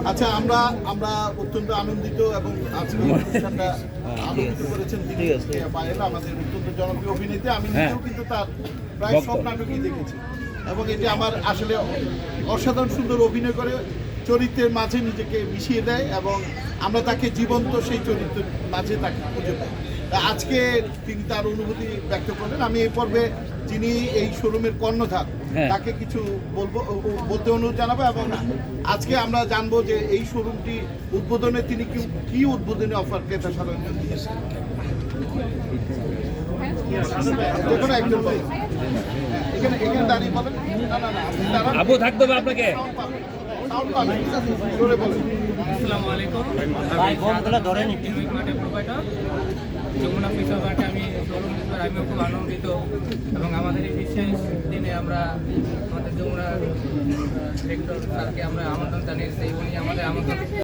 আচ্ছা, আমরা আমরা অত্যন্ত আনন্দিত এবং আজকে অনুষ্ঠানটা আলোকিত করেছেন তিনি পায়েল, আমাদের অত্যন্ত জনপ্রিয় অভিনেত্রী। আমি নিজেও কিন্তু তার প্রায় সব নাটকই দেখেছি এবং এটি আমার আসলে অসাধারণ সুন্দর অভিনয় করে চরিত্রের মাঝে নিজেকে মিশিয়ে দেয় এবং আমরা তাকে জীবন্ত সেই চরিত্রের মাঝে তাকে খুঁজে পাই। আজকে তিনি তার অনুভূতি ব্যক্ত করলেন। আমি এই পর্বে যিনি এই শোরুমের কর্ণধার তাকে কিছু বলতে অনুরোধ জানাবো এবং আজকে আমরা জানবো যে এই শোরুমটি উদ্বোধনে তিনি কি উদ্বোধনী অফার ক্রেতা সাধারণ দিয়েছেন। একজন এখানে এখানে দাঁড়িয়ে বলেন। আবু থাকতে হবে আপনাকে। আসসালামু আলাইকুম, যমুনা ফিচার পার্কে আমি শোরুম দিতে আমিও খুব আনন্দিত এবং আমাদের এই বিশেষ দিনে আমরা আমাদের যমুনার ডিরেক্টর স্যারকে আমরা আমন্ত্রণ জানিয়েছি। উনি আমাদের আমন্ত্রণ